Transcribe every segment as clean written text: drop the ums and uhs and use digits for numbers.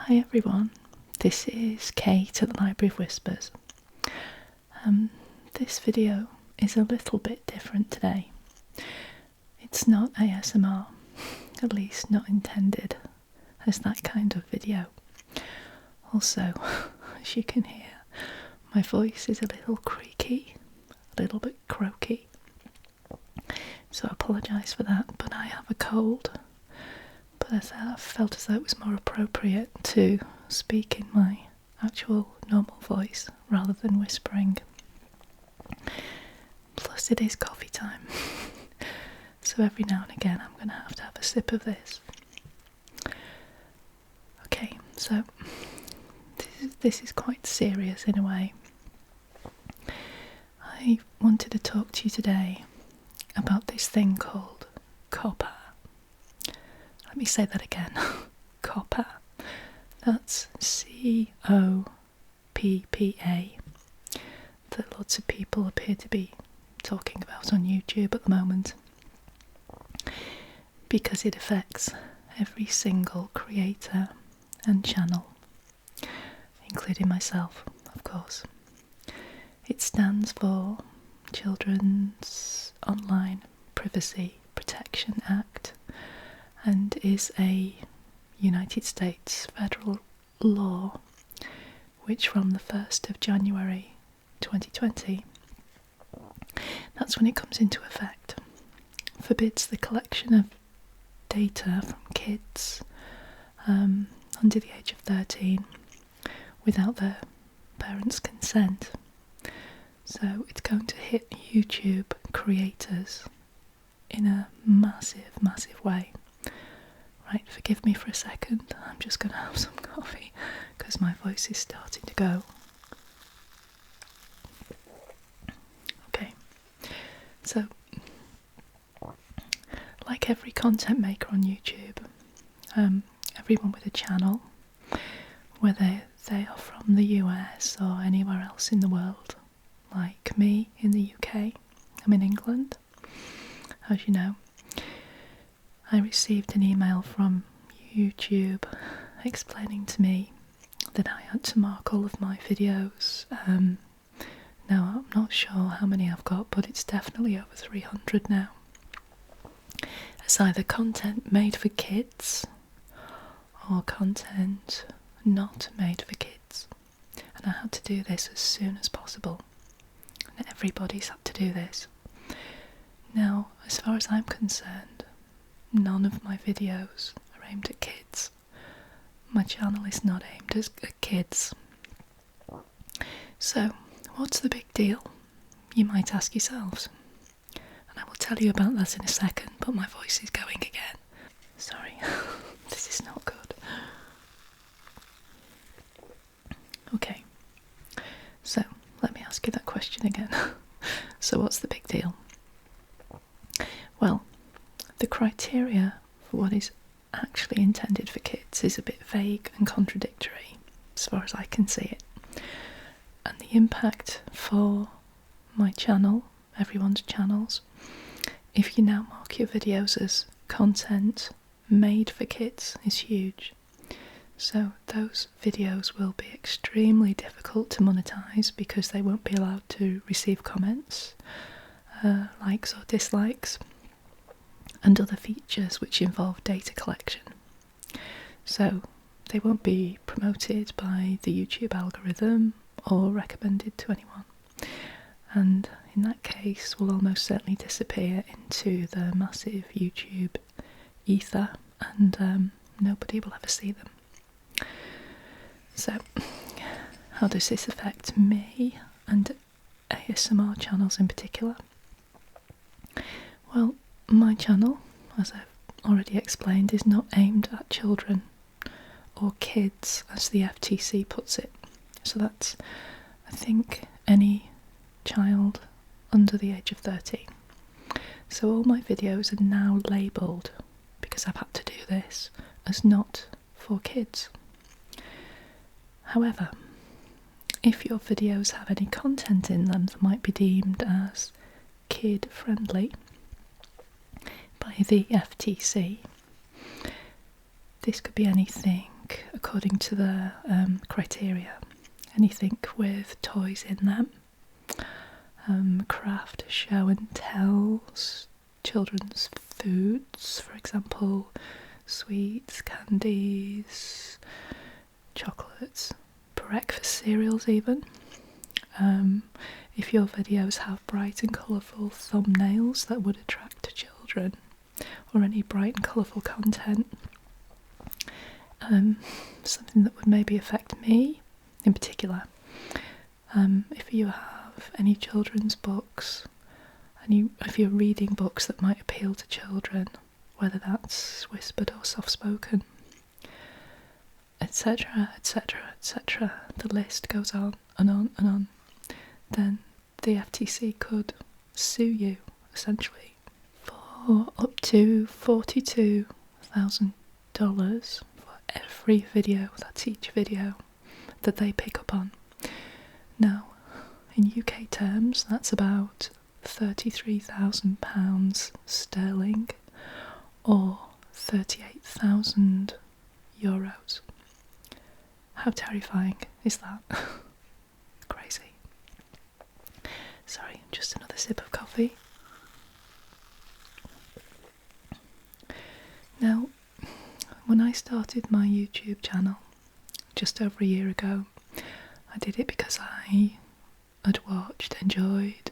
Hi everyone, this is Kate at the Library of Whispers. This video is a little bit different today. It's not ASMR, at least not intended as that kind of video. Also, as you can hear, my voice is a little creaky, a little bit croaky, so I apologise for that, but I have a cold. But I felt as though it was more appropriate to speak in my actual normal voice rather than whispering. Plus it is coffee time, so every now and again I'm going to have a sip of this. Okay, so this is quite serious in a way. I wanted to talk to you today about this thing called Coppa. Let me say that again. Coppa. That's Coppa. That lots of people appear to be talking about on YouTube at the moment. Because it affects every single creator and channel, including myself, of course. It stands for Children's Online Privacy Protection Act, and is a United States federal law which from the 1st of January 2020, that's when it comes into effect, forbids the collection of data from kids under the age of 13 without their parents' consent. So it's going to hit YouTube creators in a massive, massive way. Right, forgive me for a second, I'm just going to have some coffee because my voice is starting to go. Okay, so like every content maker on YouTube, everyone with a channel, whether they are from the US or anywhere else in the world, like me in the UK, I'm in England, as you know. I received an email from YouTube explaining to me that I had to mark all of my videos. Now, I'm not sure how many I've got, but it's definitely over 300 now. It's either content made for kids or content not made for kids. And I had to do this as soon as possible. And everybody's had to do this. Now, as far as I'm concerned, none of my videos are aimed at kids. My channel is not aimed at kids. So, what's the big deal? You might ask yourselves. And I will tell you about that in a second, but my voice is going again. Sorry, this is not good. Okay, so let me ask you that question again. So what's the big deal? Well, the criteria for what is actually intended for kids is a bit vague and contradictory, as far as I can see it. And the impact for my channel, everyone's channels, if you now mark your videos as content made for kids, is huge. So those videos will be extremely difficult to monetize because they won't be allowed to receive comments, likes or dislikes, and other features which involve data collection. So they won't be promoted by the YouTube algorithm or recommended to anyone. And in that case will almost certainly disappear into the massive YouTube ether, and nobody will ever see them. So how does this affect me and ASMR channels in particular? Well, my channel, as I've already explained, is not aimed at children or kids, as the FTC puts it. So that's, I think, any child under the age of 13. So all my videos are now labelled, because I've had to do this, as not for kids. However, if your videos have any content in them that might be deemed as kid-friendly by the FTC, this could be anything, a according to the criteria. Anything with toys in them, craft, show and tells, children's foods, for example, sweets, candies, chocolates, breakfast cereals even. If your videos have bright and colourful thumbnails that would attract children, or any bright and colourful content, something that would maybe affect me in particular. If you have any children's books, if you're reading books that might appeal to children, whether that's whispered or soft-spoken, etc, etc, etc, the list goes on and on and on, then the FTC could sue you, essentially, for up to $42,000 for every video, that's each video, that they pick up on. Now, in UK terms, that's about £33,000 sterling, or 38,000 euros. How terrifying is that? Crazy. Sorry, just another sip of coffee. Now, when I started my YouTube channel just over a year ago, I did it because I had watched, enjoyed,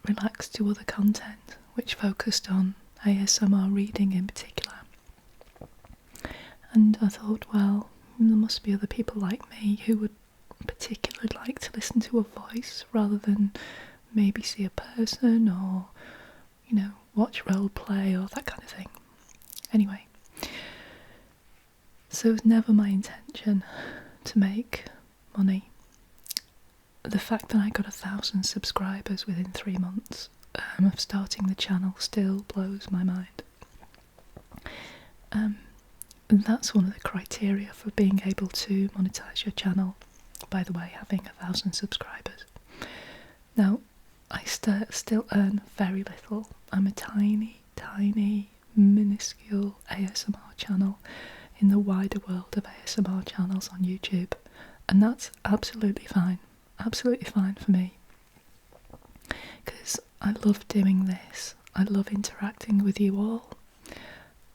relaxed to other content which focused on ASMR reading in particular. And I thought, well, there must be other people like me who would particularly like to listen to a voice rather than maybe see a person or, watch role play or that kind of thing. Anyway, so it was never my intention to make money. The fact that I got 1,000 subscribers within 3 months of starting the channel still blows my mind. And that's one of the criteria for being able to monetize your channel, by the way, having 1,000 subscribers. Now, I still earn very little. I'm a tiny, minuscule ASMR channel in the wider world of ASMR channels on YouTube, and that's absolutely fine for me, because I love doing this. I love interacting with you all.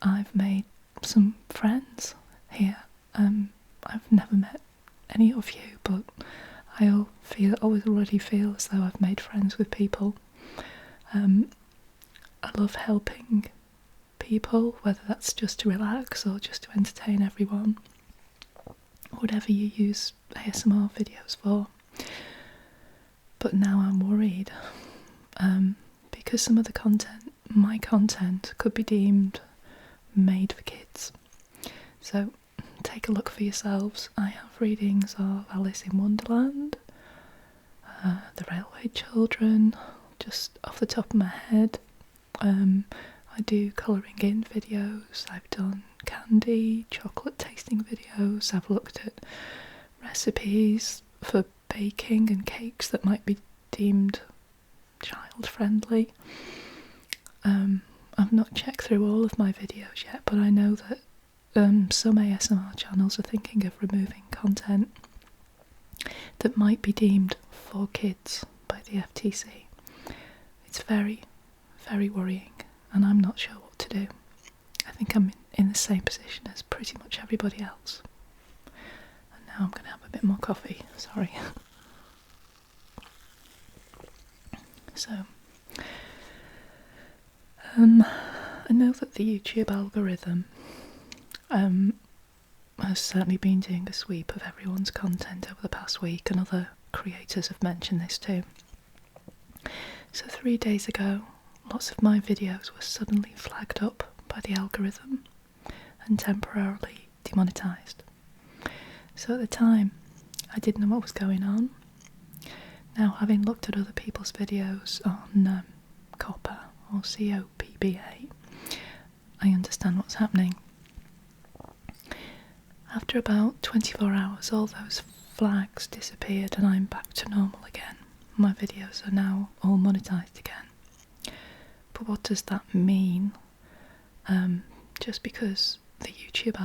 I've made some friends here. I've never met any of you, but I always already feel as though I've made friends with people. I love helping people, whether that's just to relax or just to entertain everyone, whatever you use ASMR videos for. But now I'm worried, because some of my content could be deemed made for kids. So take a look for yourselves. I have readings of Alice in Wonderland, The Railway Children, just off the top of my head. I do colouring in videos, I've done candy, chocolate tasting videos, I've looked at recipes for baking and cakes that might be deemed child friendly. I've not checked through all of my videos yet, but I know that some ASMR channels are thinking of removing content that might be deemed for kids by the FTC. It's very, very worrying, and I'm not sure what to do. I think I'm in the same position as pretty much everybody else. And now I'm going to have a bit more coffee, sorry. So, I know that the YouTube algorithm has certainly been doing a sweep of everyone's content over the past week, and other creators have mentioned this too. So 3 days ago, lots of my videos were suddenly flagged up by the algorithm and temporarily demonetised. So at the time, I didn't know what was going on. Now, having looked at other people's videos on Coppa or COPBA, I understand what's happening. After about 24 hours, all those flags disappeared and I'm back to normal again. My videos are now all monetised again. But what does that mean? Just because the YouTube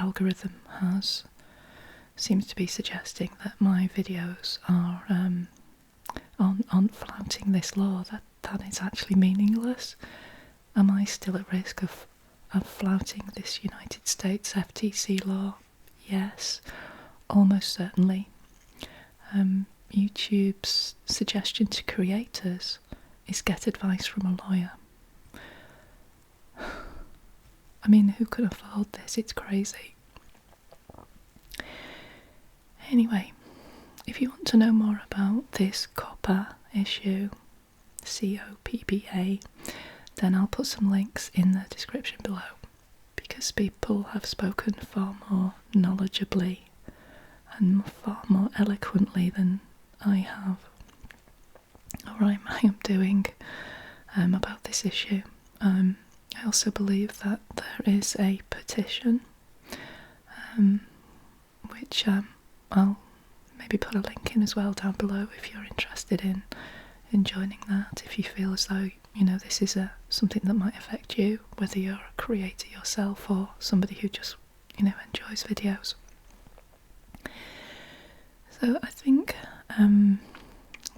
algorithm seems to be suggesting that my videos are on flouting this law, that is actually meaningless. Am I still at risk of flouting this United States FTC law? Yes, almost certainly. YouTube's suggestion to creators is get advice from a lawyer. I mean, who can afford this? It's crazy. Anyway, if you want to know more about this Coppa issue, COPPA, then I'll put some links in the description below, because people have spoken far more knowledgeably and far more eloquently than I have, or I am doing, about this issue. I also believe that there is a petition, which I'll maybe put a link in as well down below if you're interested in joining that, if you feel as though, you know, this is something that might affect you, whether you're a creator yourself or somebody who just, you know, enjoys videos. So I think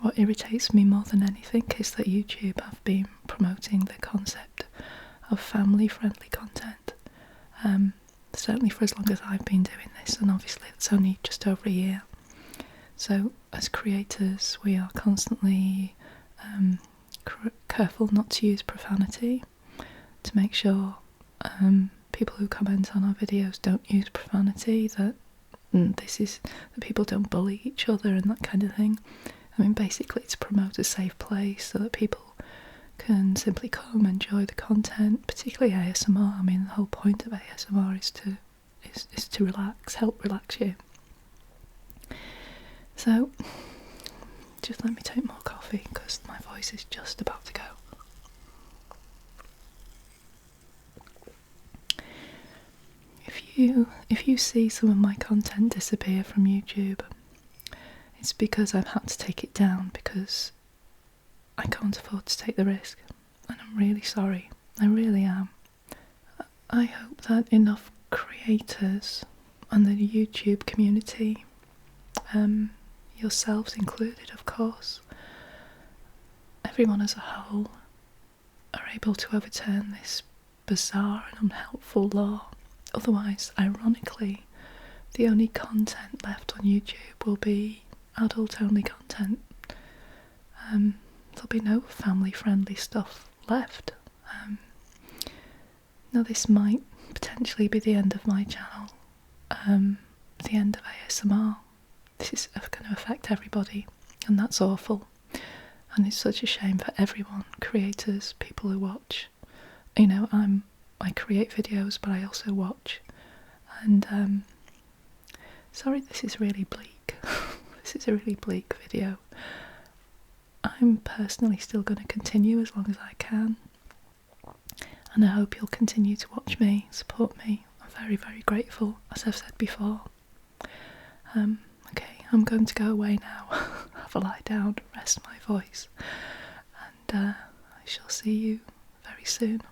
what irritates me more than anything is that YouTube have been promoting the concept of family-friendly content, certainly for as long as I've been doing this, and obviously it's only just over a year. So as creators, we are constantly careful not to use profanity, to make sure people who comment on our videos don't use profanity, that people don't bully each other and that kind of thing. I mean, basically to promote a safe place so that people can simply come enjoy the content, particularly ASMR. I mean, the whole point of ASMR is to relax, help relax you. So just let me take more coffee because my voice is just about to go. If you see some of my content disappear from YouTube, it's because I've had to take it down because I can't afford to take the risk, and I'm really sorry. I really am. I hope that enough creators and the YouTube community, yourselves included of course, everyone as a whole, are able to overturn this bizarre and unhelpful law. Otherwise, ironically, the only content left on YouTube will be adult-only content. There'll be no family-friendly stuff left. Now this might potentially be the end of my channel, the end of ASMR. This is going to affect everybody, and that's awful. And it's such a shame for everyone, creators, people who watch. You know, I create videos, but I also watch. And sorry, this is really bleak. This is a really bleak video. I'm personally still going to continue as long as I can, and I hope you'll continue to watch me, support me. I'm very, very grateful, as I've said before. Okay, I'm going to go away now, have a lie down, rest my voice, and I shall see you very soon.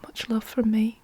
Much love from me.